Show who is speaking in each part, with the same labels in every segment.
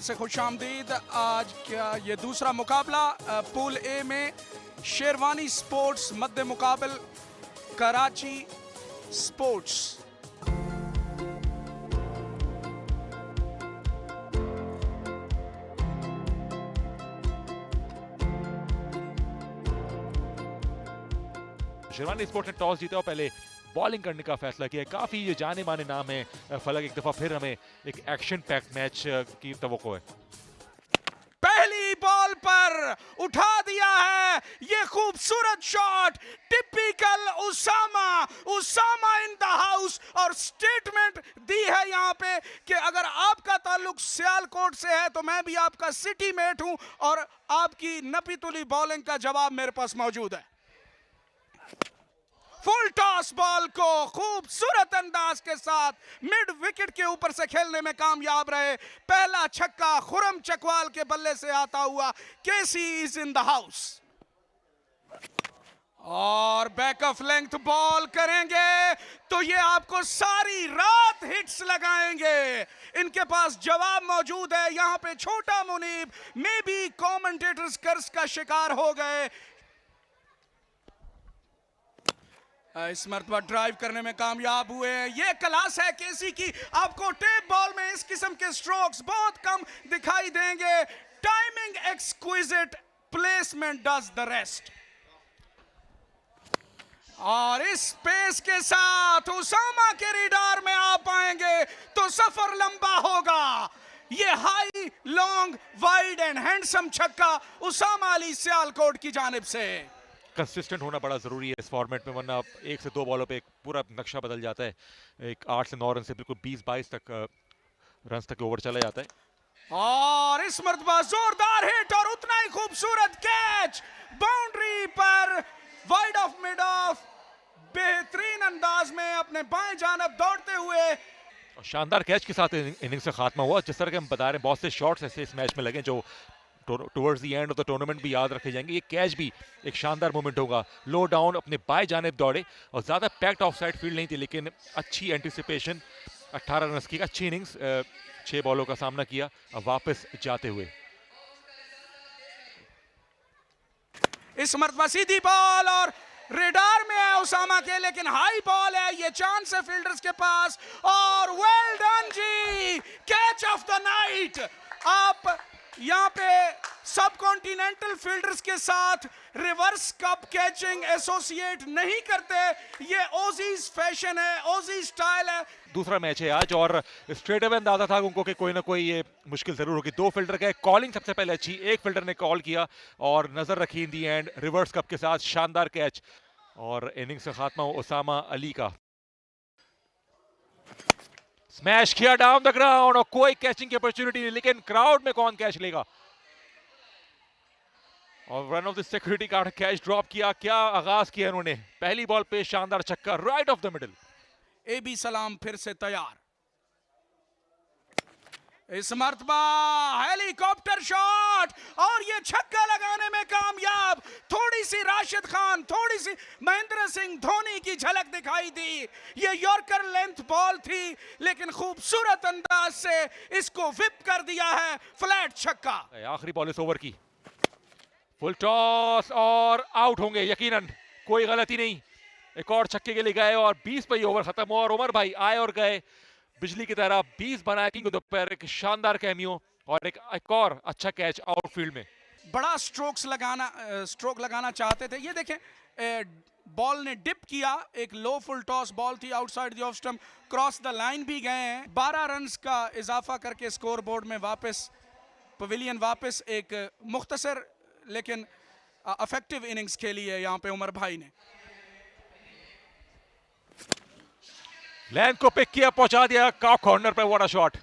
Speaker 1: से खुशामदीद। आज क्या ये दूसरा मुकाबला पूल ए में शेरवानी स्पोर्ट्स मद्दे मुकाबल कराची स्पोर्ट्स।
Speaker 2: शेरवानी स्पोर्ट्स ने टॉस जीता और पहले बॉलिंग करने का फैसला किया। काफी ये जाने माने नाम है फलक, एक दफा फिर हमें एक एक्शन पैक्ड मैच की तवक्को है।
Speaker 1: पहली बॉल पर उठा दिया है ये खूबसूरत shot, typical Usama in the house. और स्टेटमेंट दी है यहाँ पे कि अगर आपका ताल्लुक सियालकोट से है तो मैं भी आपका सिटी मेट हूं और आपकी नपी तुली बॉलिंग का जवाब मेरे पास मौजूद है। फुल टॉस बॉल को खूबसूरत अंदाज के साथ मिड विकेट के ऊपर से खेलने में कामयाब रहे। पहला छक्का खुरम चकवाल के बल्ले से आता हुआ। केसी इज इन द हाउस और बैक ऑफ लेंथ बॉल करेंगे तो ये आपको सारी रात हिट्स लगाएंगे। इनके पास जवाब मौजूद है। यहां पे छोटा मुनीब मे बी कमेंटेटर्स कर्ज का शिकार हो गए। इस मरतबा ड्राइव करने में कामयाब हुए हैं। ये क्लास है केसी की। आपको टेप बॉल में इस किस्म के स्ट्रोक्स बहुत कम दिखाई देंगे। Timing exquisite, placement does the rest. और इस पेस के साथ उसामा के रिडार में आ पाएंगे तो सफर लंबा होगा। ये high, long, wide and handsome छक्का उसामा अली सियालकोट की जानिब से।
Speaker 2: कंसिस्टेंट होना बड़ा ज़रूरी है इस फॉर्मेट में, वरना एक से दो बॉलों पे एक पूरा नक्शा बदल जाता है। एक 8 से 9 रन से बिल्कुल 20-22 तक रन तक ओवर चला जाता है।
Speaker 1: और इस मर्तबा जोरदार हिट और उतना ही खूबसूरत कैच बाउंड्री पर, वाइड ऑफ मिड ऑफ, बेहतरीन अंदाज में अपने बाएं जानब दौड़ते हुए।
Speaker 2: और शानदार कैच के साथ इनिंग्स का खात्मा हुआ। जिस तरह के हम बता रहे हैं, बहुत से शॉट्स ऐसे इस मैच में लगे जो towards the end of the tournament भी याद रखे जाएंगे। ये कैच भी एक शानदार मोमेंट होगा। लो डाउन अपने बाएं जानिब दौड़े और ज़्यादा पैक्ड ऑफ साइड फील्ड नहीं थी, लेकिन अच्छी एंटिसिपेशन। 18 रन की अच्छी इनिंग्स, 6 बॉलों का सामना किया। अब वापस जाते हुए
Speaker 1: इस मरतबा सीधी बॉल और रेडार में है उसामा के, लेकिन हाई बॉल है। ये चांस है फील्डर्स के पास और वेल डन जी, कैच ऑफ द नाइट। आप यहाँ पे सब कॉन्टिनेंटल फील्डर्स के साथ रिवर्स कप कैचिंग एसोसिएट नहीं करते। ये ओजीज फैशन है, ओजी स्टाइल है।
Speaker 2: दूसरा मैच है आज और स्ट्रेट अवे अंदाजा था उनको कि कोई ना कोई ये मुश्किल जरूर होगी। 2 फील्डर गए, कॉलिंग सबसे पहले अच्छी। एक फील्डर ने कॉल किया और नजर रखी इन दी एंड रिवर्स कप के साथ शानदार कैच और इनिंग्स का खात्मा उसामा अली का। स्मैश किया डाउन द ग्राउंड और कोई कैचिंग की अपॉर्चुनिटी नहीं, लेकिन क्राउड में कौन कैच लेगा। और run of the security guard catch drop किया। क्या आगाज किया उन्होंने। पहली बॉल पे शानदार छक्का राइट ऑफ द मिडिल।
Speaker 1: एबी सलाम फिर से तैयार। इस मर्तबा हेलीकॉप्टर शॉट और ये छक्का लगाने में कामयाब। थोड़ी सी राशिद खान, थोड़ी सी महेंद्र सिंह धोनी की झलक दिखाई दी। ये यॉर्कर लेंथ बॉल थी, लेकिन खूबसूरत अंदाज से इसको विप कर दिया है। फ्लैट छक्का।
Speaker 2: आखिरी बॉल इस ओवर की। फुल टॉस और आउट होंगे यकीनन, कोई गलती नहीं। एक और छक्के के लिए गए और 20 पे ओवर खत्म हुआ और उमर भाई आए और गए बिजली की तरह। 20 बनाया किंग दोपहर, एक शानदार कैमियो और एक और अच्छा कैच आउटफील्ड में।
Speaker 1: बड़ा स्ट्रोक लगाना चाहते थे। ये देखें, बॉल ने डिप किया। एक लो फुल टॉस बॉल थी outside the off stump, cross the line भी गए हैं। 12 रन्स का इजाफा करके स्कोर बोर्ड में वापस पवेलियन वापस एक मुख्तसर लेकिन इफेक्टिव इनिंग्स खेली है यहाँ पे उमर भाई ने।
Speaker 2: लैंड को पिक किया, पहुंचा दिया कॉर्नर पर। What a shot.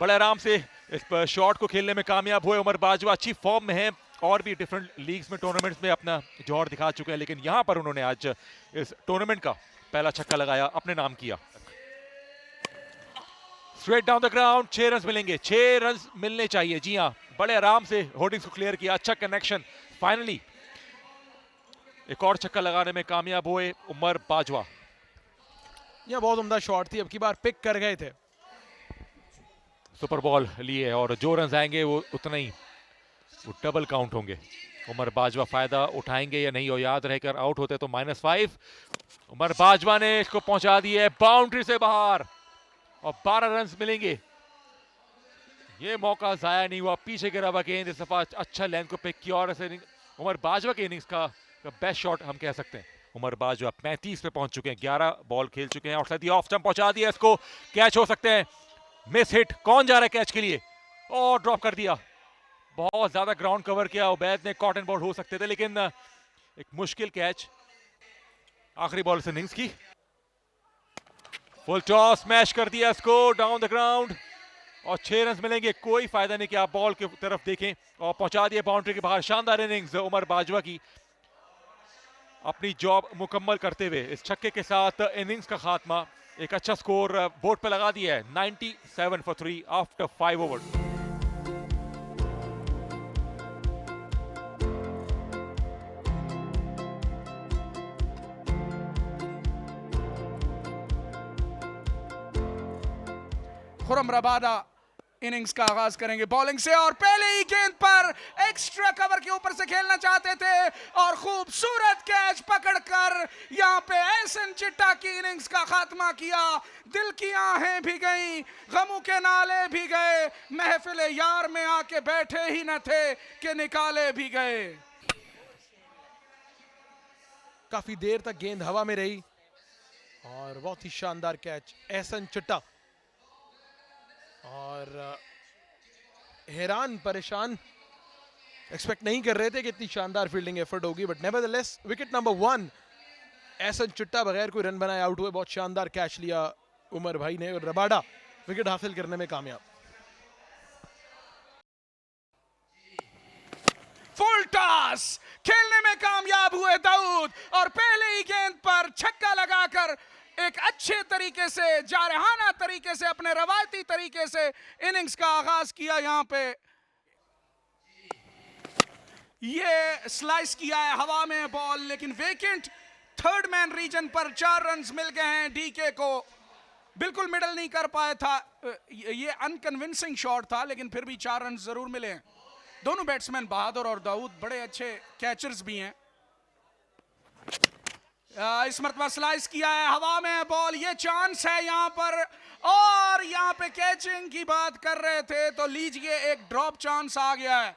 Speaker 2: बड़े आराम से इस शॉट को खेलने में कामयाब हुए उमर बाजवा। अच्छी फॉर्म में है और भी डिफरेंट लीग्स में, टूर्नामेंट्स में अपना जौहर दिखा चुके हैं, लेकिन यहां पर उन्होंने आज इस टूर्नामेंट का पहला छक्का लगाया, अपने नाम किया। Straight down the ground, 6 run मिलेंगे, 6 रन मिलने चाहिए। जी हाँ, बड़े आराम से होर्डिंग्स को क्लियर किया। अच्छा कनेक्शन। फाइनली एक और छक्का लगाने में कामयाब हुए उमर बाजवा।
Speaker 3: यह बहुत उम्दा शॉट थी, अब की बार पिक कर गए थे।
Speaker 2: सुपर बॉल लिए और जो रन आएंगे वो उतना ही वो डबल काउंट होंगे। उमर बाजवा फायदा उठाएंगे या नहीं, और याद रहकर आउट होते तो -5। उमर बाजवा ने इसको पहुंचा दिया है बाउंड्री से बाहर और 12 रन मिलेंगे। ये मौका जाया नहीं हुआ, पीछे गिरा हुआ गेंद इस दफा अच्छा लेंथ को पिक किया और उमर बाजवा के इनिंग्स का बेस्ट शॉट हम कह सकते हैं। उमर बाजवा 35 पे पहुंच चुके हैं, 11 बॉल खेल चुके हैं और सदी ऑफ स्टंप पहुंचा दिया, इसको कैच हो सकते हैं। मिस हिट, कौन जा रहा है कैच के लिए और ड्रॉप कर दिया। बहुत ज्यादा ग्राउंड कवर किया, उबैद ने कॉटन बॉल हो सकते थे लेकिन एक मुश्किल कैच। आखिरी बॉल इस इनिंग्स की, फुल टॉस मैश कर दिया इसको डाउन द ग्राउंड और 6 रन मिलेंगे। कोई फायदा नहीं कि आप बॉल की तरफ देखें और पहुंचा दिया बाउंड्री के बाहर। शानदार इनिंग्स उमर बाजवा की, अपनी जॉब मुकम्मल करते हुए इस छक्के के साथ इनिंग्स का खात्मा। एक अच्छा स्कोर बोर्ड पे लगा दिया है, 97 for 3 after 5 over.
Speaker 1: Khurram Rabada innings का आगाज करेंगे बॉलिंग से और पहले ही गेंद पर एक्स्ट्रा कवर के ऊपर से खेलना चाहते थे और खूबसूरत कैच पकड़कर यहां पे एहसन चिट्टा की इनिंग्स का खात्मा किया। दिल की आहें भी गईं, गमों के नाले भी गए, महफिल यार में आके बैठे ही न थे कि निकाले भी गए।
Speaker 3: काफी देर तक गेंद हवा में रही और बहुत ही शानदार कैच एहसन चिट्टा। और हैरान परेशान एक्सपेक्ट नहीं कर रहे थे कि इतनी शानदार फील्डिंग एफर्ट होगी, but nevertheless wicket number 1 Ahsan Chitta बगैर कोई रन बनाए आउट हुए। बहुत शानदार कैच लिया उमर भाई ने और रबाडा विकेट हासिल करने में कामयाब।
Speaker 1: फुल टॉस खेलने में कामयाब हुए दाऊद और पहले ही गेंद पर छक्का लगाकर एक अच्छे तरीके से, जारहाना तरीके से, अपने रवायती तरीके से इनिंग्स का आगाज किया। यहां पे ये स्लाइस किया है हवा में बॉल, लेकिन वेकेंट थर्ड मैन रीजन पर 4 रन मिल गए हैं डीके को। बिल्कुल मिडल नहीं कर पाया था, ये अनकन्विंसिंग शॉट था लेकिन फिर भी 4 रन जरूर मिले हैं। दोनों बैट्समैन बहादुर और दाऊद बड़े अच्छे कैचर्स भी हैं। इस मरतबा स्लाइस किया है हवा में बॉल, ये चांस है यहां पर और यहां पे कैचिंग की बात कर रहे थे तो लीजिए एक ड्रॉप चांस आ गया है।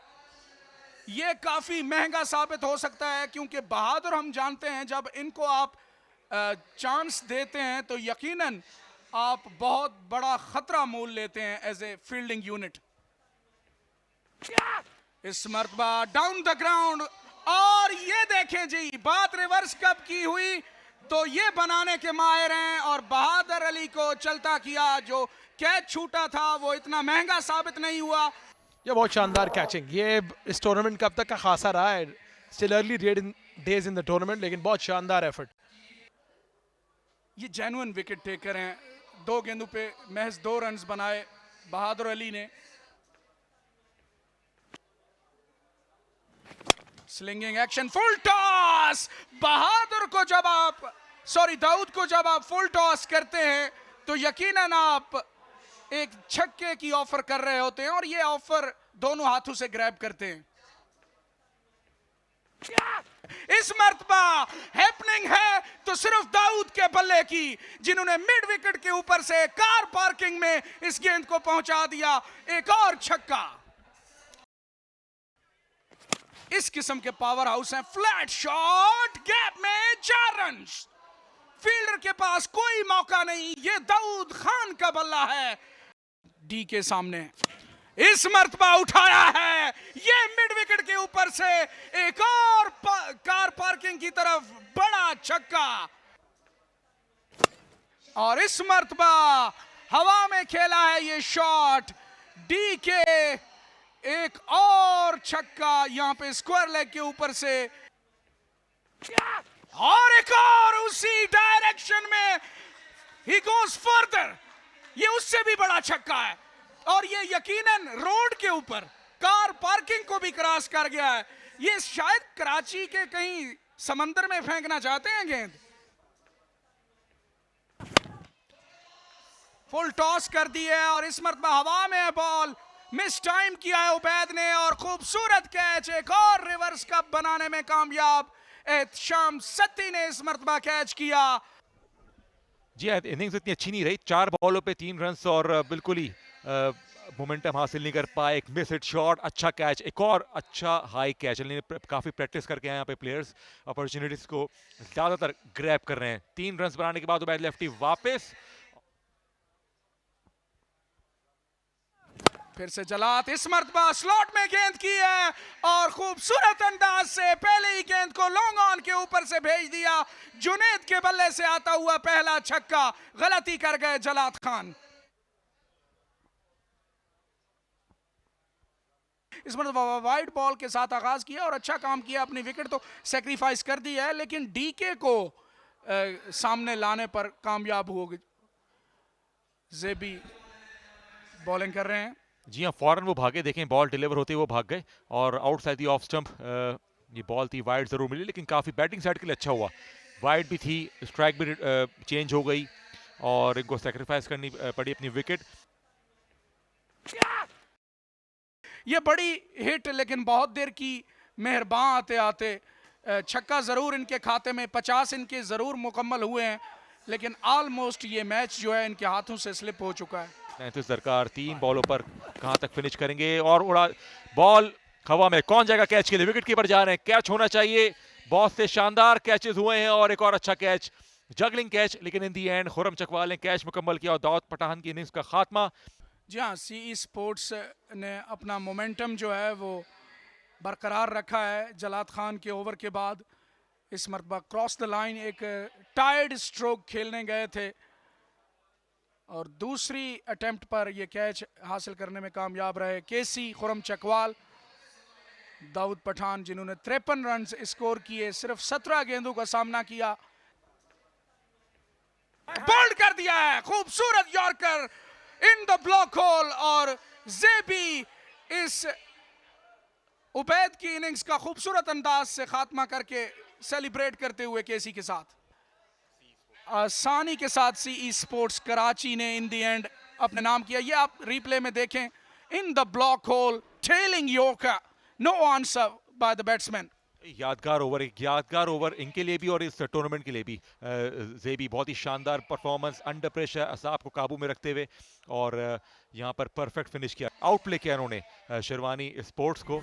Speaker 1: ये काफी महंगा साबित हो सकता है क्योंकि बहादुर हम जानते हैं जब इनको आप चांस देते हैं तो यकीनन आप बहुत बड़ा खतरा मोल लेते हैं एज ए फील्डिंग यूनिट। इस मरतबा डाउन द ग्राउंड और ये देखें जी, बात रिवर्स कब की हुई तो ये बनाने के माहिर हैं और बहादुर अली को चलता किया। जो कैच छूटा था वो इतना महंगा साबित नहीं हुआ।
Speaker 3: ये बहुत शानदार कैचिंग, ये इस टूर्नामेंट का अब तक का खासा रहा है। Still early days in the tournament, लेकिन बहुत शानदार एफर्ट।
Speaker 1: ये जेन्युइन विकेट टेकर हैं, 2 गेंदों पे महज 2 रन बनाए बहादुर अली ने। Slinging action, full toss. Bahadur को जब आप दाऊद को जब आप फुल टॉस करते हैं तो यकीनन आप एक छक्के की ऑफर कर रहे होते हैं और ये ऑफर दोनों हाथों से ग्रैब करते हैं। इस मर्तबा हैपनिंग है तो सिर्फ दाऊद के बल्ले की, जिन्होंने मिड विकेट के ऊपर से कार पार्किंग में इस गेंद को पहुंचा दिया। एक और छक्का। इस किस्म के पावर हाउस हैं। फ्लैट शॉट, गैप में 4 रन। फील्डर के पास कोई मौका नहीं, ये दाऊद खान का बल्ला है डी के सामने। इस मर्तबा उठाया है ये मिड विकेट के ऊपर से एक और कार पार्किंग की तरफ बड़ा छक्का और इस मर्तबा हवा में खेला है ये शॉट। डी के एक और छक्का यहां पे स्क्वायर लेग के ऊपर से और एक और उसी डायरेक्शन में ही गोज फर्दर। ये उससे भी बड़ा छक्का है और ये यकीनन रोड के ऊपर कार पार्किंग को भी क्रॉस कर गया है। ये शायद कराची के कहीं समंदर में फेंकना चाहते हैं गेंद। फुल टॉस कर दी है और इस मरतबा हवा में है बॉल, मिस टाइम किया है उबैद ने और खूबसूरत कैच, एक और रिवर्स कप बनाने में कामयाब एहतशाम सत्ती ने इस मरतबा कैच किया।
Speaker 2: जी इनिंग्स इतनी अच्छी नहीं रही, 4 बॉलों पे 3 रन्स और बिल्कुल ही मोमेंटम हासिल नहीं कर पाए। एक मिस हिट शॉट, अच्छा कैच, एक और अच्छा हाई कैच। काफ़ी प्रैक्टिस करके आए यहाँ पे प्लेयर्स, अपॉर्चुनिटीज को ज़्यादातर ग्रैब कर रहे हैं। 3 रन्स बनाने के बाद उबैद लेफ्टी वापस,
Speaker 1: फिर से जलात, इस मरतबा स्लॉट में गेंद की है और खूबसूरत अंदाज से पहले ही गेंद को लॉन्ग ऑन के ऊपर से भेज दिया। जुनैद के बल्ले से आता हुआ पहला छक्का, गलती कर गए जलात खान। इस मरतबा वाइड बॉल के साथ आगाज किया और अच्छा काम किया, अपनी विकेट तो सेक्रीफाइस कर दी है लेकिन डीके को सामने लाने पर कामयाब हो गए। जेबी बॉलिंग कर रहे हैं।
Speaker 2: जी हाँ, फौरन वो भागे, देखें बॉल डिलीवर होते वो भाग गए और आउटसाइड दी ऑफ स्टंप ये बॉल थी, वाइड जरूर मिली लेकिन काफ़ी बैटिंग साइड के लिए अच्छा हुआ। वाइड भी थी, स्ट्राइक भी चेंज हो गई और इनको सेक्रीफाइस करनी पड़ी अपनी विकेट।
Speaker 1: ये बड़ी हिट लेकिन बहुत देर की मेहरबान आते आते छक्का ज़रूर इनके खाते में, 50 इनके ज़रूर मुकम्मल हुए हैं लेकिन ऑलमोस्ट ये मैच जो है इनके हाथों से स्लिप हो चुका है।
Speaker 2: 33 दरकार, 3 बॉलों पर कहां तक फिनिश करेंगे और उड़ा बॉल हवा में, कौन जाएगा कैच के लिए? विकेट कीपर जा रहे हैं, कैच होना चाहिए। बहुत से शानदार कैचेस हुए हैं और एक और अच्छा कैच, जगलिंग कैच, लेकिन इन दी एंड खुरम चकवाल ने कैच मुकम्मल किया और दाऊद पठान की इनिंग्स का खात्मा।
Speaker 1: जी हाँ, सीई स्पोर्ट्स ने अपना मोमेंटम जो है वो बरकरार रखा है। जलात खान के ओवर के बाद इस मरतबा क्रॉस द लाइन एक टायर्ड स्ट्रोक खेलने गए थे और दूसरी अटेम्प्ट पर यह कैच हासिल करने में कामयाब रहे केसी खुरम चकवाल। दाऊद पठान जिन्होंने 53 रन स्कोर किए, सिर्फ 17 गेंदों का सामना किया। बोल्ड कर दिया है, खूबसूरत yorker in the block whole और जेबी इस उबैद की इनिंग्स का खूबसूरत अंदाज से खात्मा करके सेलिब्रेट करते हुए केसी के साथ, आसानी के साथ सीई स्पोर्ट्स कराची ने इन द एंड अपने नाम किया। ये आप रिप्ले में देखें, in the block hole trailing yorker, no answer by the batsman.
Speaker 2: यादगार ओवर, एक यादगार ओवर इनके लिए भी और इस टूर्नामेंट के लिए भी। जेबी बहुत ही शानदार परफॉर्मेंस, अंडर प्रेशर असाब को काबू में रखते हुए और यहाँ पर परफेक्ट फिनिश किया, आउट प्ले किया उन्होंने शेरवानी स्पोर्ट्स को।